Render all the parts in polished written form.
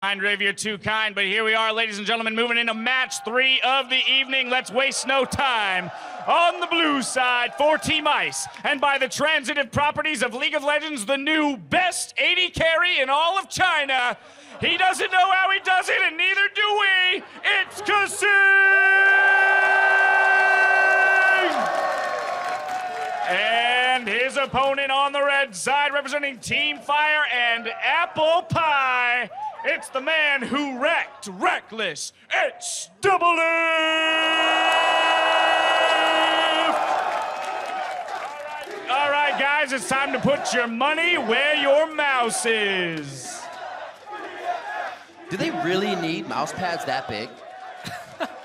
If you're too kind, but here we are, ladies and gentlemen, moving into match 3 of the evening. Let's waste no time. On the blue side for Team Ice, and by the transitive properties of League of Legends, the new best 80 carry in all of China. He doesn't know how he does it, and neither do we. It's KaSing! And his opponent on the red side, representing Team Fire and Apple Pie. It's the man who wrecked Reckless. It's DoubleLift! All right, guys, it's time to put your money where your mouse is. Do they really need mouse pads that big?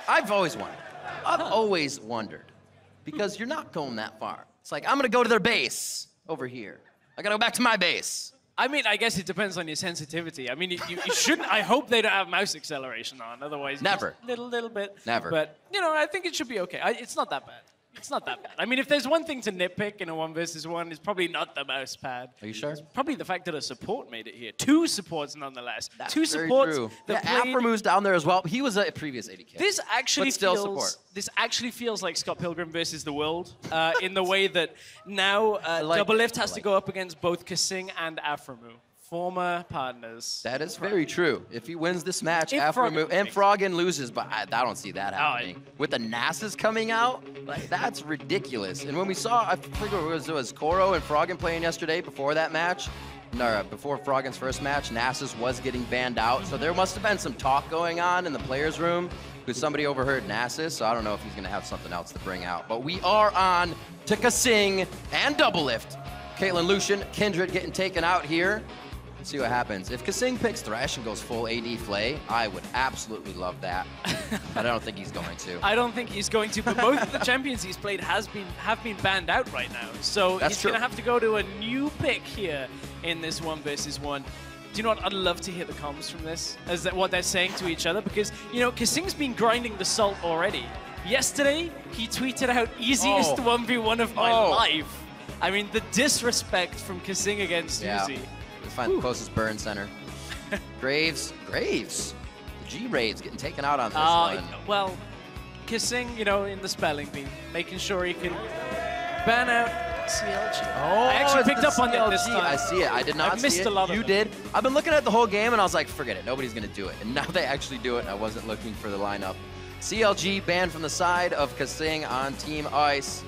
I've always wondered. Because you're not going that far. It's like, I'm gonna go to their base over here. I gotta go back to my base. I mean, I guess it depends on your sensitivity. I mean, you shouldn't. I hope they don't have mouse acceleration on. Otherwise, never. Little bit. Never. But you know, I think it should be okay. It's not that bad. It's not that bad. I mean, if there's one thing to nitpick in a 1v1, it's probably not the mouse pad. Are you sure? It's probably the fact that a support made it here. 2 supports, nonetheless. That's 2 very supports. True. Aframu's down there as well. He was a previous 80K. This actually still feels. support. This actually feels like Scott Pilgrim versus the world, in the way that now DoubleLift has to go up against both KaSing and Aframu. Former partners. That is very true. If he wins this match, Aframu and Froggen loses, but I don't see that happening. With the NASAs coming out, like, that's ridiculous. And when we saw, I think it was Koro and Froggen playing yesterday before that match, before Froggen's first match, NASAs was getting banned out. So there must have been some talk going on in the players' room because somebody overheard NASAs, so I don't know if he's going to have something else to bring out. But we are on to KaSing and DoubleLift. Caitlyn Lucian, Kindred getting taken out here. See what happens. If KaSing picks Thresh and goes full AD Flay, I would absolutely love that. But I don't think he's going to. I don't think he's going to, but both of the champions he's played have been banned out right now. So he's going to have to go to a new pick here in this 1v1. Do you know what? I'd love to hear the comms from this, as what they're saying to each other, because, you know, KaSing's been grinding the salt already. Yesterday, he tweeted out, easiest 1v1 of my life. I mean, the disrespect from KaSing against Uzi. Find the closest burn center. Graves. The G-Raids getting taken out on this one. Well, KaSing, you know, in the spelling bee, making sure he can ban out CLG. Oh, I actually picked up on it this time. I see it. I did not see it. I missed a lot of them. You did. I've been looking at the whole game, and I was like, forget it. Nobody's going to do it. And now they actually do it, and I wasn't looking for the lineup. CLG banned from the side of KaSing on Team Ice.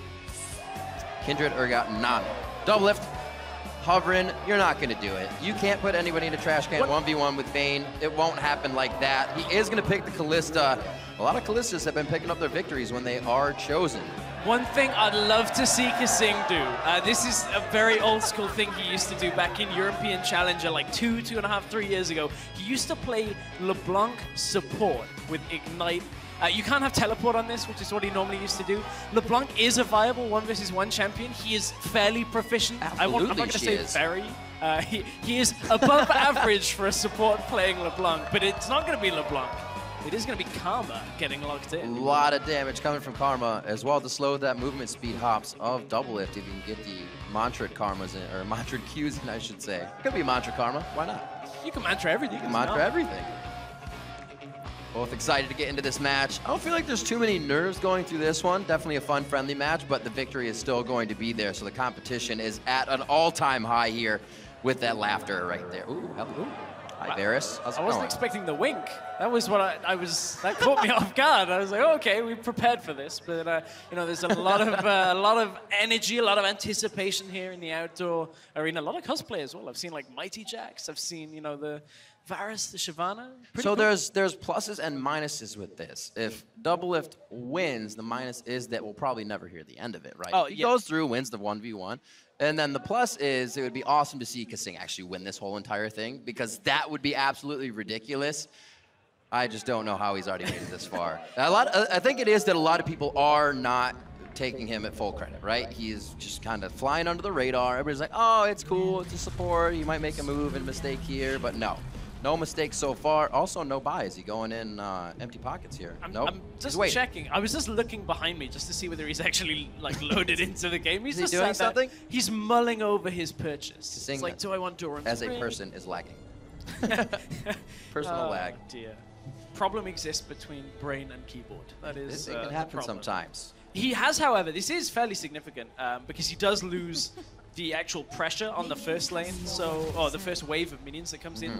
Kindred got none. DoubleLift. Hovering, you're not going to do it. You can't put anybody in a trash can 1v1 with Vayne. It won't happen like that. He is going to pick the Kalista. A lot of Kalistas have been picking up their victories when they are chosen. One thing I'd love to see KaSing do, this is a very old school thing he used to do back in European Challenger like 2.5, 3 years ago. He used to play LeBlanc support with Ignite. You can't have teleport on this, which is what he normally used to do. LeBlanc is a viable 1v1 champion. He is fairly proficient. I'm not going to say very. He is above average for a support playing LeBlanc, but it's not going to be LeBlanc. It is going to be Karma getting locked in. A lot of damage coming from Karma as well to slow that movement speed hops of DoubleLift if you can get the Mantra Karmas in, or Mantra Qs in, I should say. Could be Mantra Karma. Why not? You can Mantra everything. You can Mantra everything. Both excited to get into this match. I don't feel like there's too many nerves going through this one. Definitely a fun, friendly match, but the victory is still going to be there. So the competition is at an all-time high here with that laughter right there. Ooh, hello. Hi, Varus. How's it going? I wasn't expecting the wink. That was what I was. That caught me off guard. I was like, oh, okay, we prepared for this. But you know, there's a lot of energy, a lot of anticipation here in the outdoor arena. A lot of cosplay as well. I've seen like Mighty Jax. I've seen, you know, the Varus, the Shyvana. So there's pluses and minuses with this. If DoubleLift wins, the minus is that we'll probably never hear the end of it, right? Oh, he goes through, wins the 1v1. And then the plus is it would be awesome to see KaSing actually win this whole entire thing, because that would be absolutely ridiculous. I just don't know how he's already made it this far. I think it is that a lot of people are not taking him at full credit, right? He's just kind of flying under the radar. Everybody's like, oh, it's cool, it's a support. You might make a move and a mistake here, but no. No mistakes so far. Also, no buy. Is he going in empty pockets here? Nope. I'm just checking. I was just looking behind me just to see whether he's actually like loaded into the game. He's just doing something? He's mulling over his purchase. KaSing, it's like, do I want Durham? As a person, is lagging. Personal lag. Dear. Problem exists between brain and keyboard. That is It can happen sometimes. He has, however, this is fairly significant because he does lose the actual pressure on the first lane, or the first wave of minions that comes in.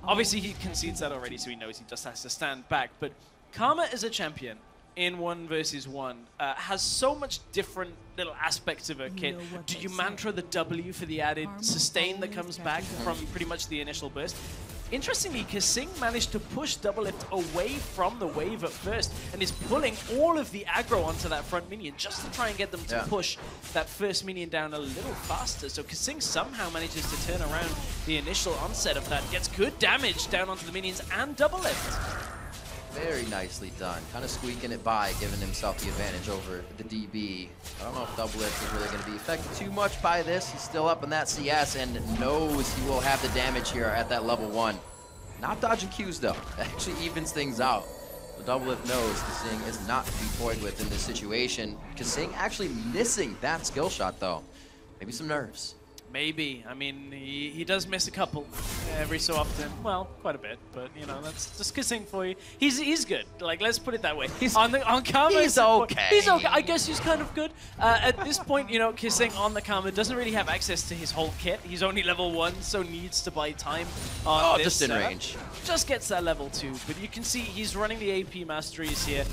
Obviously, he concedes that already, so he knows he just has to stand back. But Karma as a champion in 1 versus 1 has so much different little aspects of her kit. Do you mantra the W for the added sustain that comes back from pretty much the initial burst? Interestingly, KaSing managed to push DoubleLift away from the wave at first and is pulling all of the aggro onto that front minion just to try and get them to push that first minion down a little faster. So KaSing somehow manages to turn around the initial onset of that, gets good damage down onto the minions and DoubleLift. Very nicely done. Kind of squeaking it by, giving himself the advantage over the DB. I don't know if DoubleLift is really going to be affected too much by this. He's still up in that CS and knows he will have the damage here at that level 1. Not dodging Qs though. That actually evens things out. So DoubleLift knows KaSing is not to be toyed with in this situation. KaSing actually missing that skill shot though. Maybe some nerves. Maybe. I mean, he does miss a couple every so often. Well, quite a bit, but you know, that's just KaSing for you. He's good. Like, let's put it that way. On Karma, he's okay. He's okay. I guess he's kind of good. At this point, you know, KaSing on the Karma doesn't really have access to his whole kit. He's only level 1, so needs to buy time on this. Just in range. Just gets that level 2, but you can see he's running the AP masteries here.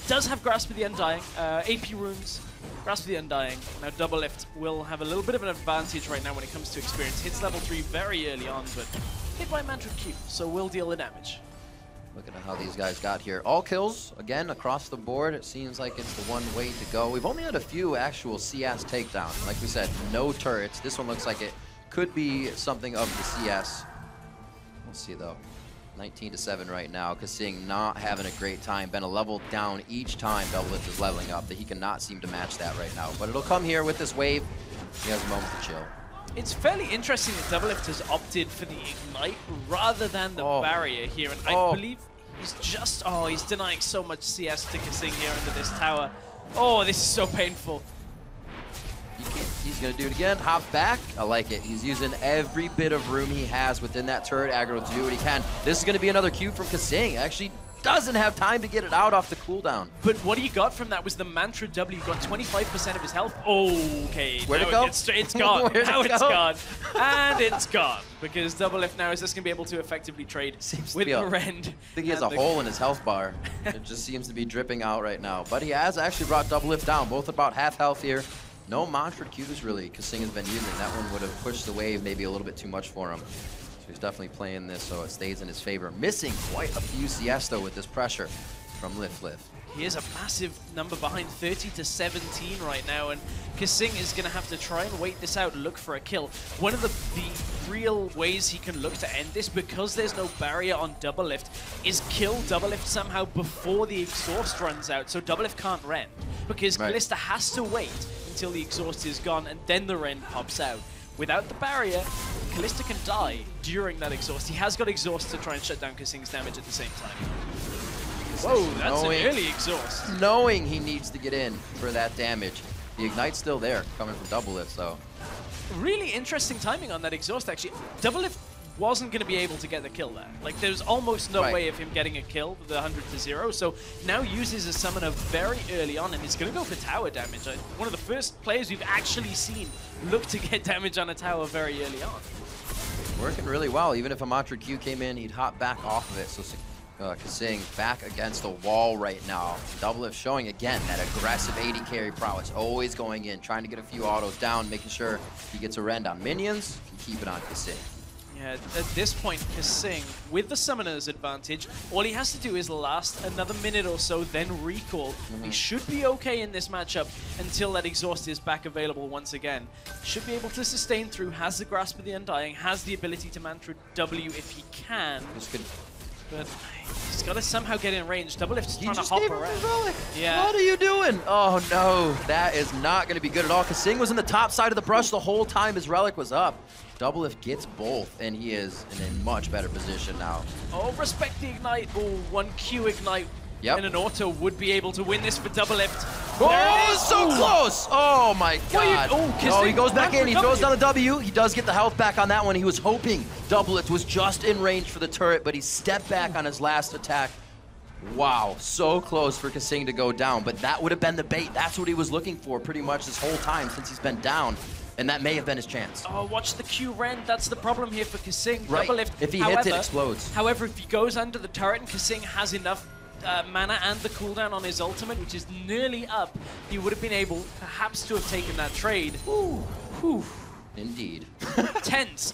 Does have Grasp of the Undying, AP runes. Grasp of the Undying. Now DoubleLift will have a little bit of an advantage right now when it comes to experience. Hits level 3 very early on, but hit by Mantra Q, so will deal the damage. Looking at how these guys got here. All kills, again, across the board. It seems like it's the one way to go. We've only had a few actual CS takedowns. Like we said, no turrets. This one looks like it could be something of the CS. We'll see, though. 19-7 right now. KaSing not having a great time. Been a level down each time DoubleLift is leveling up. That he cannot seem to match that right now. But it'll come here with this wave. He has a moment to chill. It's fairly interesting that DoubleLift has opted for the Ignite rather than the barrier here. And I believe he's just... he's denying so much CS to KaSing here under this tower. Oh, this is so painful. He's going to do it again. Hop back. I like it. He's using every bit of room he has within that turret aggro to do what he can. This is going to be another Q from KaSing. Actually doesn't have time to get it out off the cooldown. But what he got from that was the Mantra W. Got 25% of his health. Okay. Where'd it go? It's gone. Now it's gone. And it's gone. Because DoubleLift now is just going to be able to effectively trade with the Rend. I think he has a hole in his health bar. It just seems to be dripping out right now. But he has actually brought DoubleLift down. Both about half health here. No mantra Qs really KaSing has been using. That one would have pushed the wave maybe a little bit too much for him. So he's definitely playing this so it stays in his favor. Missing quite a few CS though with this pressure from Lift. He is a massive number behind, 30-17 right now, and KaSing is going to have to try and wait this out, look for a kill. One of the real ways he can look to end this, because there's no barrier on DoubleLift, is kill DoubleLift somehow before the exhaust runs out, so DoubleLift can't Rend, because Kalista has to wait until the exhaust is gone, and then the Rend pops out. Without the barrier, Kalista can die during that exhaust. He has got exhaust to try and shut down KaSing's damage at the same time. Whoa, that's an early exhaust. Knowing he needs to get in for that damage. The Ignite's still there, coming from DoubleLift, so. Really interesting timing on that exhaust, actually. DoubleLift wasn't going to be able to get the kill there. Like, there's almost no way of him getting a kill with the 100-0, so now uses a summoner very early on, and he's going to go for tower damage. One of the first players we've actually seen look to get damage on a tower very early on. Working really well. Even if a Mantra Q came in, he'd hop back off of it, so KaSing back against the wall right now. DoubleLift showing again that aggressive AD carry prowess, always going in, trying to get a few autos down, making sure he gets a Rend on minions, can keep it on KaSing. Yeah, at this point, KaSing, with the summoner's advantage, all he has to do is last another minute or so, then recall. He should be okay in this matchup until that exhaust is back available once again. Should be able to sustain through, has the Grasp of the Undying, has the ability to Mantra W if he can. But he's got to somehow get in range. DoubleLift's trying to hop around. Yeah. What are you doing? Oh no, that is not going to be good at all. KaSing was in the top side of the brush the whole time his relic was up. DoubleLift gets both, and he is in a much better position now. Oh, respect the Ignite. Oh, 1Q Ignite Yep. And an auto would be able to win this for DoubleLift. Oh, so close! Oh my God! Oh, he goes back in. He throws down the W. He does get the health back on that one. He was hoping DoubleLift was just in range for the turret, but he stepped back on his last attack. Wow, so close for KaSing to go down, but that would have been the bait. That's what he was looking for pretty much this whole time since he's been down, and that may have been his chance. Oh, watch the Q rend. That's the problem here for KaSing. Right. DoubleLift, If he hits it, explodes. However, if he goes under the turret and KaSing has enough mana and the cooldown on his ultimate, which is nearly up, he would have been able perhaps to have taken that trade. Ooh. Whew. Indeed. Tense.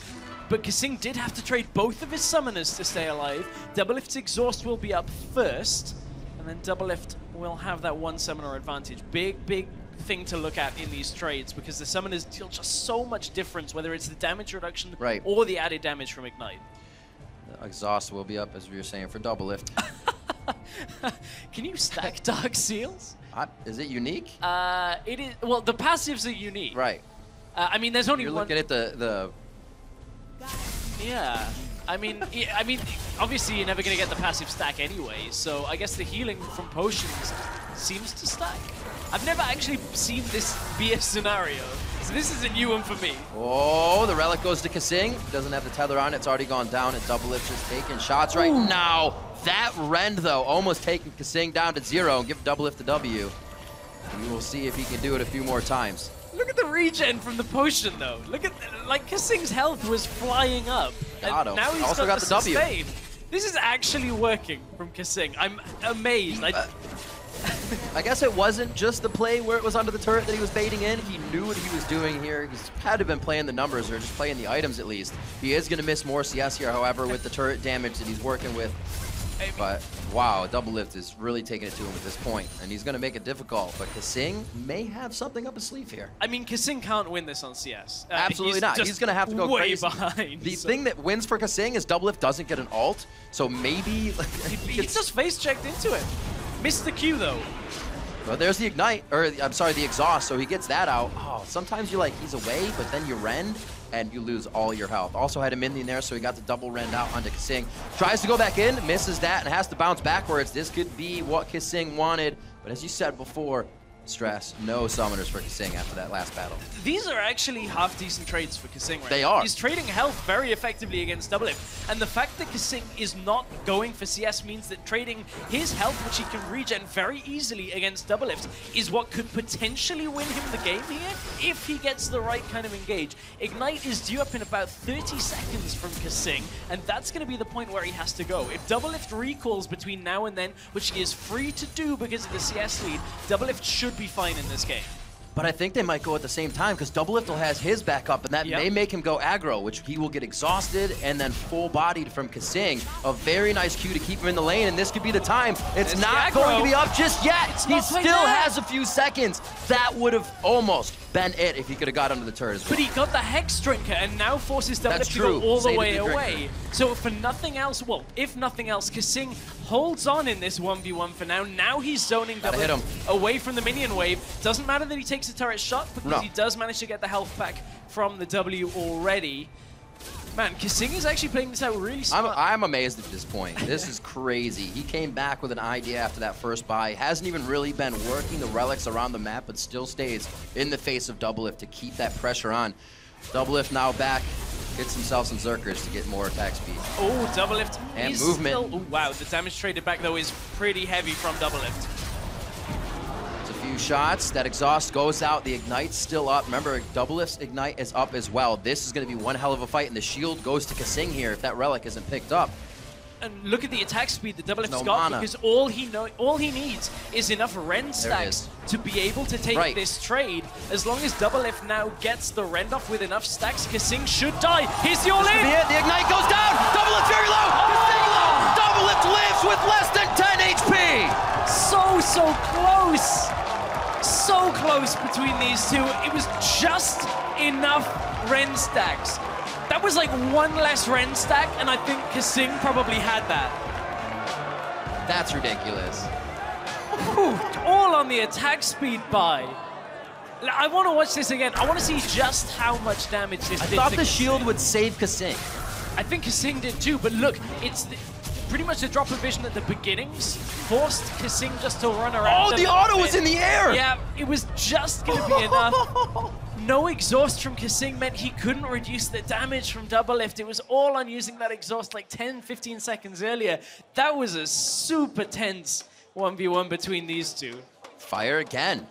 But KaSing did have to trade both of his summoners to stay alive. DoubleLift's exhaust will be up first, and then DoubleLift will have that one summoner advantage. Big thing to look at in these trades, because the summoners deal just so much difference, whether it's the damage reduction or the added damage from Ignite. The exhaust will be up, as we were saying, for DoubleLift. Can you stack Dark Seals? Is it unique? It is. Well, the passives are unique. Right. I mean, there's only You're one. looking at the. Yeah. I mean, obviously you're never gonna get the passive stack anyway. So I guess the healing from potions seems to stack. I've never actually seen this be a scenario, so this is a new one for me. Oh, the relic goes to KaSing. Doesn't have the tether on. It's already gone down, and DoubleLift is taking shots right now. That rend, though, almost taking KaSing down to 0 and give DoubleLift the W. We will see if he can do it a few more times. Look at the regen from the potion, though. Look at, like, KaSing's health was flying up. Got him. Now he's also got the W. sustain. This is actually working from KaSing. I'm amazed. I guess it wasn't just the play where it was under the turret that he was baiting in. He knew what he was doing here. He's had to have been playing the numbers or just playing the items at least. He is going to miss more CS here, however, with the turret damage that he's working with. But wow, DoubleLift is really taking it to him at this point, and he's going to make it difficult. But KaSing may have something up his sleeve here. I mean, KaSing can't win this on CS. Absolutely not. He's going to have to go way crazy. Behind. The thing that wins for KaSing is DoubleLift doesn't get an ult, so maybe he just face checked into it. Missed the Q though. Well, there's the Ignite, or I'm sorry, the exhaust, so he gets that out. Oh, sometimes you're like, he's away, but then you rend, and you lose all your health. Also had a minion there, so he got the double rend out onto KaSing. Tries to go back in, misses that, and has to bounce backwards. This could be what KaSing wanted, but as you said before, Stress, no summoners for KaSing after that last battle. These are actually half-decent trades for KaSing right They now. are. He's trading health very effectively against DoubleLift. And the fact that KaSing is not going for CS means that trading his health, which he can regen very easily against DoubleLift, is what could potentially win him the game here if he gets the right kind of engage. Ignite is due up in about 30 seconds from KaSing, and that's going to be the point where he has to go. If DoubleLift recalls between now and then, which he is free to do because of the CS lead, DoubleLift should be fine in this game. But I think they might go at the same time because DoubleLift has his back up, and that may make him go aggro, which he will get exhausted and then full-bodied from KaSing. A very nice Q to keep him in the lane, and this could be the time. It's not going to be up just yet. He still has a few seconds. That would have almost been it if he could have got under the turret as well. But he got the Hex Drinker and now forces DoubleLift to go all the way away. So for nothing else, well, if nothing else, KaSing holds on in this 1v1 for now. Now he's zoning DoubleLift away from the minion wave. Doesn't matter that he takes a turret shot because he does manage to get the health back from the W already. Man, KaSing is actually playing this out really smart. I'm amazed at this point. This is crazy. He came back with an idea after that first buy. Hasn't even really been working the relics around the map, but still stays in the face of DoubleLift to keep that pressure on. DoubleLift now back. Gets himself some Zerkers to get more attack speed. Oh, DoubleLift and is movement. Still, oh, wow, the damage traded back though is pretty heavy from DoubleLift. It's a few shots. That exhaust goes out. The Ignite's still up. Remember, DoubleLift's Ignite is up as well. This is going to be one hell of a fight, and the shield goes to KaSing here if that relic isn't picked up. And look at the attack speed that DoubleLift's got, because all he needs is enough rend stacks to be able to take this trade. As long as DoubleLift now gets the rend off with enough stacks, KaSing should die. Here's the all-in! The Ignite goes down! DoubleLift very low! Oh! DoubleLift lives with less than 10 HP! So close! So close between these two. It was just enough rend stacks. That was like one less rend stack, and I think KaSing probably had that. That's ridiculous. Ooh, all on the attack speed buy. I want to watch this again. I want to see just how much damage this did. I thought the shield would save KaSing. I think KaSing did too, but look, it's pretty much the drop of vision at the beginnings forced KaSing just to run around. Oh, the auto was in the air! Yeah, it was just going to be enough. No exhaust from KaSing meant he couldn't reduce the damage from DoubleLift. It was all on using that exhaust like 10, 15 seconds earlier. That was a super tense 1v1 between these two. Fire again.